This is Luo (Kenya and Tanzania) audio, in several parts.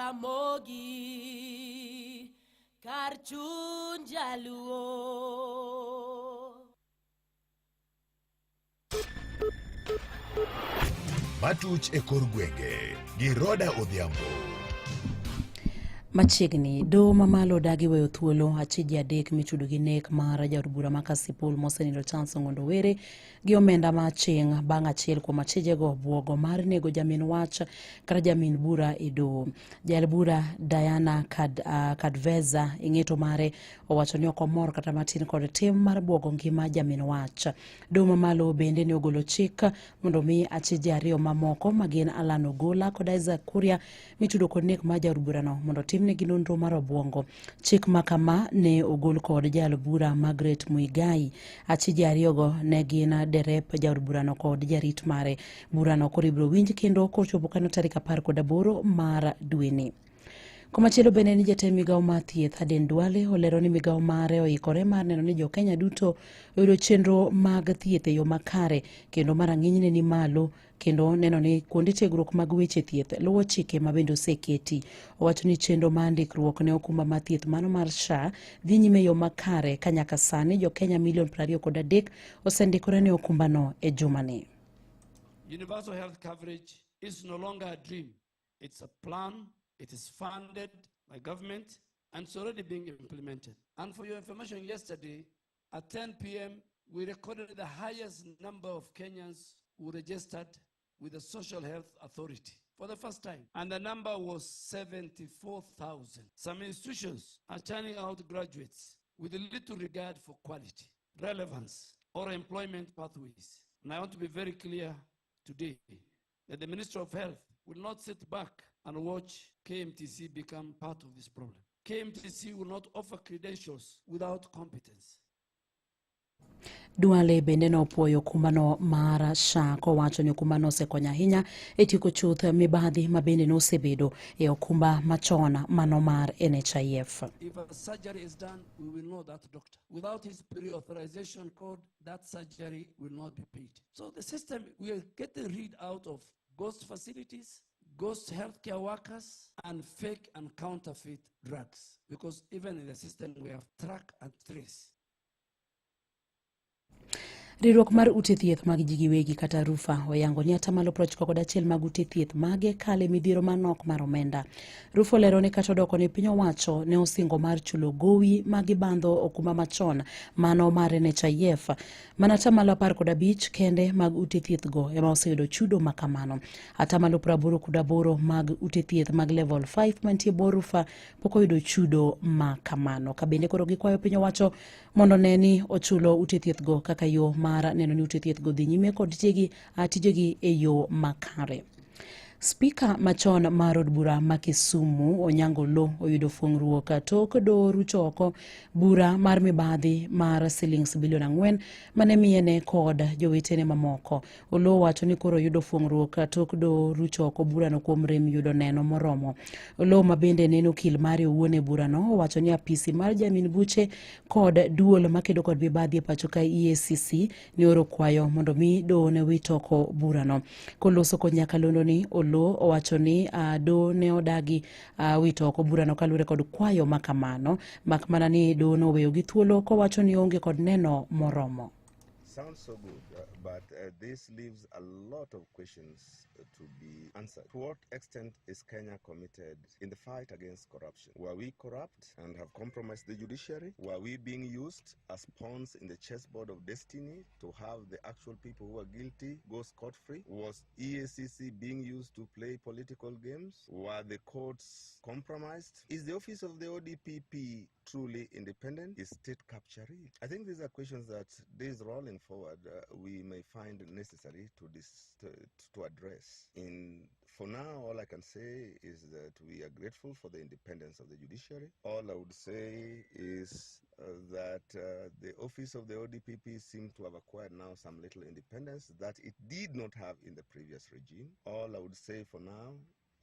Jaramogi Karchun Jaluo. Matuch e kor gwenge gi Roda Odhiambo. Machiegni doho mamalo dagi weyo thuolo achiji adek michudo gi nek mar jaod bura ma Kasipul mosenindo Charles Ong'ondo Were gi omenda ma ching bang' achiel kuom achijego buogo mar nego jamin wach kata jamin bura e doho. Jal bura Diana Kadveza ing'eto mare owacho ni ok omor kata matin kod tim mar buogo ngima jamin wach. Doho mamalo bende ne ogolo chik mondo mi achiji ariyo mamoko magin Alan Ogola kod Isaac Kuria michudo kod nek mar jaod burano mondo timnegi nonro mar obwongo. Chik makama ne ogol kod jal bura Margaret Muigai. Achiji ariyogo ne gin derep jaod burano kod jarit mare. Burano koro ibiro winj kendo kochopo kano tarik 18 mar dweni. Komachielo bende ni jatend migawo mar thieth Aden Duale olero ni migawo mare oikore mar neno ni Jo-Kenya duto oyudo chenro mag thieth e yo makare kendo marang'iny ni malo kendo neno ni kuonde tiegruok mag weche thieth luwo chike ma bende oseketi. Owacho ni chenro mar ndikruok ne okumba mar thieth mano mar SHA dhi nyime e yo makare ka nyaka sani Jo-Kenya milion 23 osendikore ne okumbano e jumani. Universal health coverage is no longer a dream. It's a plan. It is funded by government and it's already being implemented. And for your information, yesterday at 10 p.m., we recorded the highest number of Kenyans who registered with the Social Health Authority for the first time. And the number was 74,000. Some institutions are turning out graduates with a little regard for quality, relevance, or employment pathways. And I want to be very clear today that the Ministry of Health will not sit back and watch KMTC become part of this problem. KMTC will not offer credentials without competence. Duale bende no opuoyo okumbano mar SHA kowacho ni okumbano osekonyo ahinya e tieko chuth mibadhi ma bende nosebedo e okumba machon mano mar NHIF. If a surgery is done, we will know that doctor. Without his pre-authorization code, that surgery will not be paid. So the system, we are getting rid out of ghost facilities, ghost healthcare workers, and fake and counterfeit drugs. Because even in the system, we have track and trace. Riwruok mar ute thieth mag ji giwegi kata Rufa oyango ni 91% mag ute thieth mage kale midhiero manok mar omenda. Rufa olero ni kata odoko ni piny owacho ne osingo mar chulo gowi magi bandho okumba machon mano mar NHIF. Mana 15% kende mag ute thieth go ema oseyudo chudo makamano. 88% mag ute thieth mag level 5 mantie bor Rufa pok oyudo chudo makamano. Kabende koro gikwayo piny owacho mondo neni ochulo ute thieth go kaka yo mar neno ni ute thieth go dhi nyime kod tijegi e yo makare. Spika machon mar od bura ma Kisumu Onyango Lo oyudo fuong'ruok tok do rucho oko bura mar mibadhi mar shillings bilion 4 mane miyene kod jowetene mamoko. Olo wacho ni koro yudo fuong'ruok tok do rucho oko burano kuom rem yudo neno moromo. Olo ma bende neno okil mare owuon e burano wacho ni apisi mar jamin buche kod duol makedo kod mibadhi e pacho ka EACC ni oro kwayo mondo mi do ne wito oko burano. Koloso konyakalondo ni Olo owacho ni do ne odagi wito oko burano kalure kod kwayo makamano makmana ni do no weyo gi thuolo kowacho ni onge kod neno moromo. Sounds so good, but this leaves a lot of questions to be answered. To what extent is Kenya committed in the fight against corruption? Were we corrupt and have compromised the judiciary? Were we being used as pawns in the chessboard of destiny to have the actual people who are guilty go scot-free? Was EACC being used to play political games? Were the courts compromised? Is the office of the ODPP truly independent? Is state capture real? I think these are questions that days rolling forward we may find necessary to address. For now, all I can say is that we are grateful for the independence of the judiciary. All I would say is that the office of the ODPP seems to have acquired now some little independence that it did not have in the previous regime. All I would say for now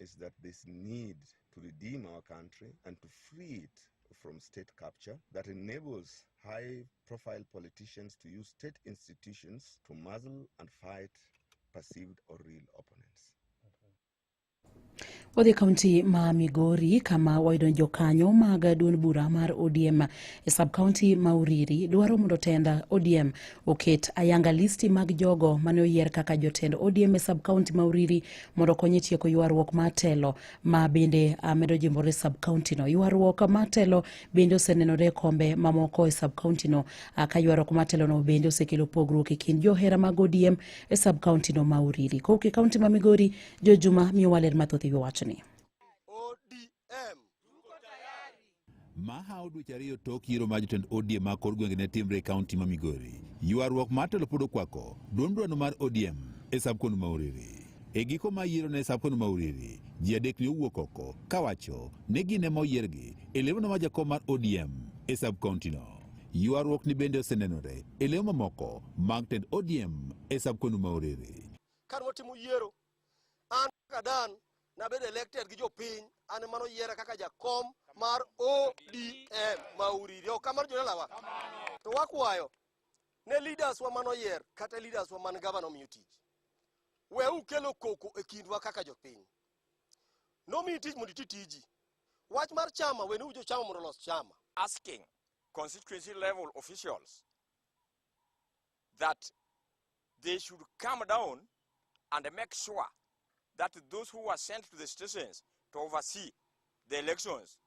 is that this need to redeem our country and to free it from state capture that enables high-profile politicians to use state institutions to muzzle and fight perceived or real opponents. Odhi kaunti ma Migori kama wayudo jokanyo mag duond bura mar ODM e sub-county ma Uriri dwaro mondo tenda ODM oket ayanga listi mag jogo mane oyier kaka jotend ODM e sub-county ma Uriri mondo konye tieko ywaruok mar telo ma bende medo jimbore sub-county no. Ywaruok mar telo bende osenenore kombe mamoko e sub-county no ka ywaruok mar telo no bende osekelo pogruok e kind johera mag ODM e sub-county no ma Uriri. Koke kaunti ma Migori, Jojuma miyo waler mathoth ewi wachni. Maha odweche ariyo tok yiero mar jotend ODM ma kor gwenge ne timre e kaunti ma Migori. Ywaruok mar telo pod okwako duond burano mar ODM e sub-county ma Uriri. E giko ma yiero ne sub-county ma Uriri, ji adek ne owuok oko kawacho ni gin ema oyiergi e lemono mar jakom mar ODM e sub-county no. Ywaruok ni bende osenenore e lemo mamoko mag tend ODM e sub-county ma Uriri. Kan watimo yiero, an kadan na bed elected gi jopiny, an mano yiera kaka jakom mar ODM ma Uriri. O kamar jonelawa. To wakwayo ne leaders wa mano yier kata leaders wa man governor miyo tich. We ukelo koko e kindwa kaka jopiny. No miyo tich mondo tiji. Wach mar chama we ujo chama mondo los chama. Asking constituency level officials that they should come down and make sure that those who are sent to the stations to oversee the elections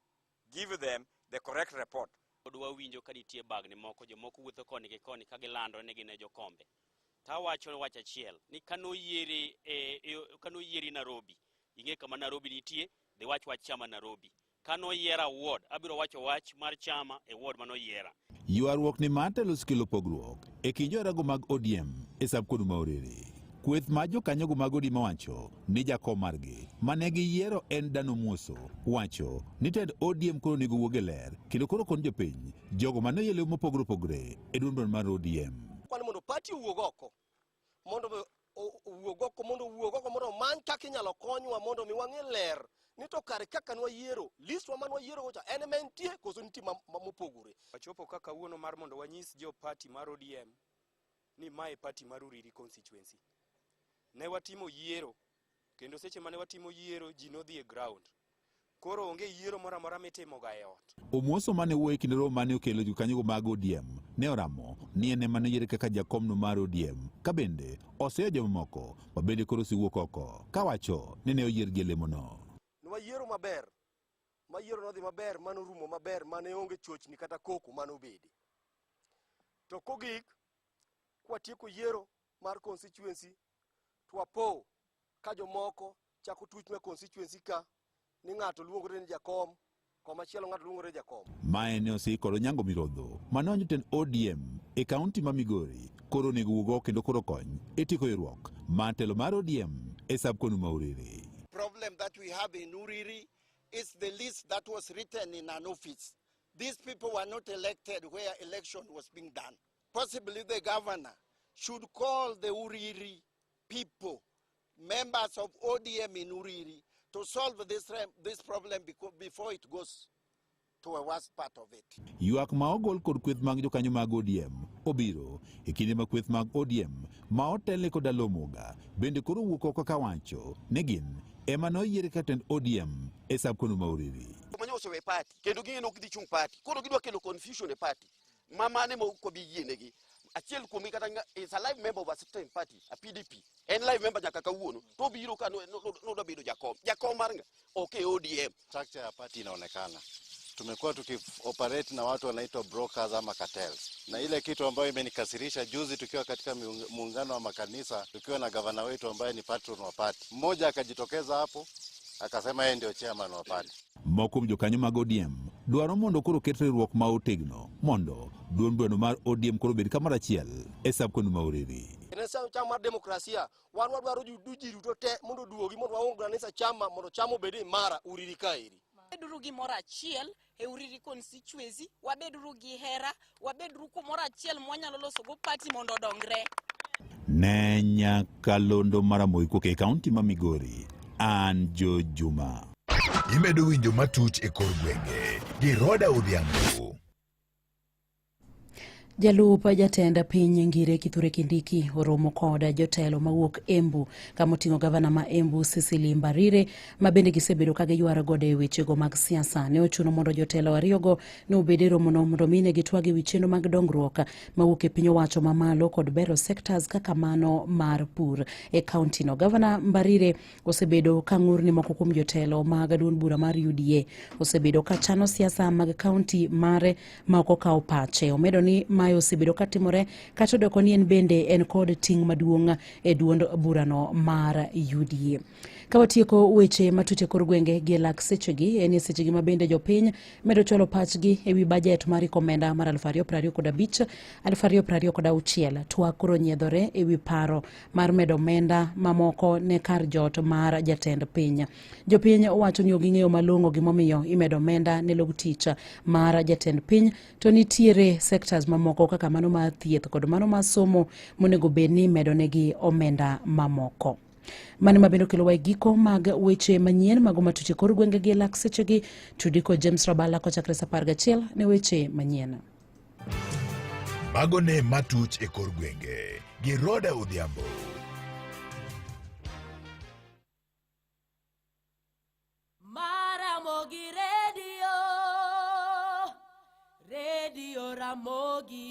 give them the correct report. Odwa winjo ka nitie bagni moko jomoko wuotho koni gi koni ka gilando ne gine jokombe. Ta wacho wach achiel ni kano yieri Nairobi. Inge kama Nairobi nitie, de wach chama Nairobi. Kano yiera ward, abiro wacho wach mar chama e ward mano yiera. Ywaruok ni matelo skilo pogruok e kind jorago mag ODM e sub-county ma Uriri. Kweth ma jokanyogo mag ODM wacho ni jakom margi mane giyiero en Dano Muoso wacho ni tend ODM koro nigo wuog e ler kendo koro kon jopiny jogo mane oyelo mopogore opogore e duond burano mar ODM. Kwani mondo party wuog oko mondo many kaka inyalo konywa mondo mi wang'e ler ni to kare kaka nwa yiero list wa man wayiero gocha en mentie koso nitie mopogore. Wachopo kaka wuono mar mondo wanyis jo party mar ODM ni mae party mar Uriri constituency. Ne watimo yiero kendo seche mane watimo yiero ji nodhi e ground. Koro onge yiero moro amora mitimo ga e ot. Omuoso mane wuoyo kinde romo mane okelo jokanyogo mag ODM ne oramo ni en ema ne yiere kaka jakomno mar ODM ka bende oseyo jomamoko ma bende koro siwuok oko kawacho ni ne oyier gi lemono. Wayiero maber, ma yiero nodhi maber, mano rumo maber, mane onge chochni kata koko mano obedi. To kogik kwatieko yiero mar constituency twapo ka jomoko chako tuch me constituency ka ni ng'ato luongore ni jakom, komachielo ng'ato luongore ni jakom. Mae ne osikoro Nyango Mirodho mane jotend ODM e kaunti ma Migori koro onego wuog kendo koro kony e tieko ywaruok mar telo mar ODM e sub-county ma Uriri. Problem that we have in Uriri is the list that was written in an office. These people were not elected where election was being done. Possibly the governor should call the Uriri people, members of ODM in Uriri, to solve this problem before it goes to a worst part of it. Ywak ma ogol kod kweth mag jokanyo mag ODM obiro e kinde ma kweth mag ODM ma otelne kod Alomoga bende koro wuok oko kawacho ni gin ema noyiere ka tend ODM e sub-county ma Uriri. Manyo osewe party kendo ging'e nok dhi chung party koro gidwa kelo confusion e party mamane mo ko bi yienegi. Achiel kuom kata is a live member of a certain party, a PDP. En live member nyaka kawuono to biro ka no bedo jakom mar okay ODM. Structure ya party inaonekana. Tumekuwa tukioperate na watu wanaitwa brokers ama cartels. Na ile kitu ambayo imenikasirisha juzi tukiwa katika muungano wa makanisa tukiwa na gavana wetu ambaye ni patron wa party. Mmoja akajitokeza hapo akasema yeye ndio chairman wa party. Moko jokanyo mag ODM dwaro mondo koro ket riwruok ma otegno mondo duond burano mar ODM koro bed kamoro achiel e sub-county ma Uriri. En chama mar demokrasia wan wadwaro ji duto te mondo duogi mondo waorganize chama mondo chama obed imara Uriri kaeri. Wabeduru gi moro achiel e Uriri constituency, wabeduru gi hera, wabeduru kumoro achiel mwanyalo loso go party mondo odongre. Ne Nyakalondo Maramogi koke kaunti ma Migori, an Jojuma. Imedo winjo matuch e kor gwenge gi Roda Odhiambo. Jalup jatend piny Ngire Kithure Kindiki oromo kod jotelo mawuok Embu kamoting'o gavana ma Embu Cecily Mbarire ma bende gisebedo ka giyuaro gode wechego mag siasa. Ne ochuno mondo jotelo ariyogo ne obede romono mondo mine gitwagi wi chenro mag dongruok mawuok e piny owacho mamalo kod bero sectors kaka mano mar pur e kaunti no. Gavana Mbarire osebedo ka ng'ur ni moko kuom jotelo mag duond bura mar UDA osebedo ka chano siasa mag kaunti mare ma ok okawo pache. Omedo ni mayo osebedo katimore kata doko ni en bende en kod ting' maduong' e duond burano mar UDA. Kawatieko weche matute kor gwenge gi lak sechegi en sechegi ma bende jopiny medo cholo pachgi e wi budget mar komenda mar 2025 2026 twa koro nyiedhore e wi paro mar medo omenda mamoko ne kar jot mar jatend piny. Jopiny wacho ni oging'eyo malong'o gimomiyo imedo omenda ne log tich mar jatend piny, to nitiere sectors mamoko kaka mano mar thieth kod mano mar somo monego bed ni medo negi omenda mamoko. Mane mabendo kelo giko mag weche manyien mago matute kor gwenge gi lak sechegi. Tudiko James Rabala kochakre sa 11 ne weche manyien. Mago ne matuch e kor gwenge gi Roda Odhiambo. Ramogi Radio Ramogi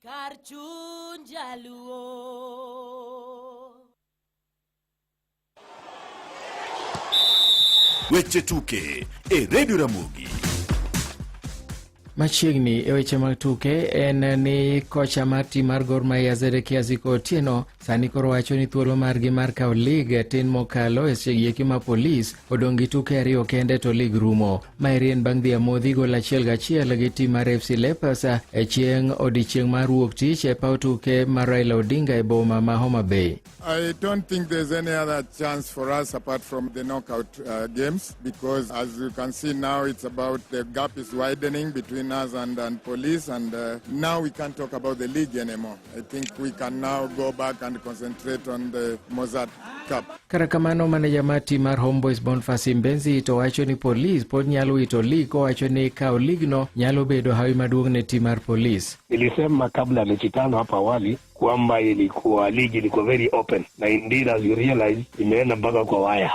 kar chuny jaluo. Weche tuke e Radio Ramogi. Machiegni e weche mag tuke en ni kocha mar tim mar Gor Mahia Zedekia Ziko Otieno sani koro wacho ni thuolo margi mar kawo lig tin mokalo e seche ma polis odong' gi tuke ariyo kende to lig rumo. Mairien bang' dhi amodhi gol 1-1 gi tim mar FC Leopards e chieng' odichieng' mar wuok tich e paw tuke mar Raila Odinga e boma ma Homa Bay. I don't think there's any other chance for us apart from the knockout games, because as you can see now, it's about the gap is widening between us and police, and now we can't talk about the league anymore. I think we can now go back and concentrate on the Mozart Cup. Kara kamano maneja mar tim mar Homeboys Boniface Mbenzi to wacho ni polis pod nyalo wito lig, ko wacho ni kawo ligno nyalo bedo hawi maduong' ne tim mar polis. Nilisema kabla mechi tano hapa awali kwamba ilikuwa ligi ilikuwa very open, na indeed as you realize imeenda mpaka kwa waya.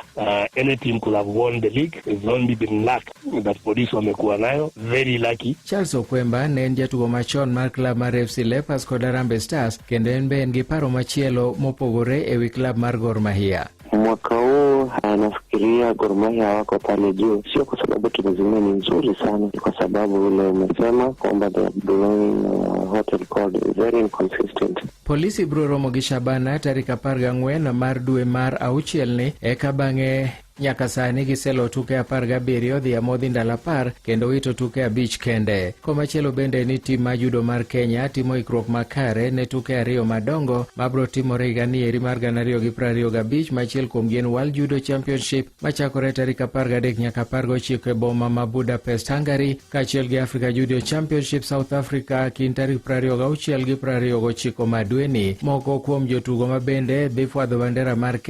Any team could have won the league. It's only been luck that police wamekuwa nayo, very lucky. Charles Okwemba ne en jatugo machon mar club mar FC Leopards kod Harambee Stars, kendo en be en gi paro machielo mopogore e wi club mar Gor Mahia. Mwaka huu nafikiria Gor Mahia wako pale juu, sio kwa sababu tumezimia ni nzuri sana, kwa sababu ule umesema kwamba the blowing hotel code is very inconsistent. Polisi bro romo gi Shabana tarik 14 mar dwe mar auchiel ni eka bang'e nyaka sani giselo tuke 17 dhi amodhi ndalo 10 kendo wito tuke 5 kende. Komachielo bende ni tim ma judo mar Kenya timo ikruok makare ne tuke ariyo madongo mabro timore higani eri mar 2025, machiel kuom gin World Judo Championship machakore tarik 13 nyaka 19 e boma ma Budapest, Hungary, kachiel gi Africa Judo Championship South Africa kin tarik 26 gi 29 ma dweni. Moko kuom jotugo ma bende dhi fwadho bandera mar Kenya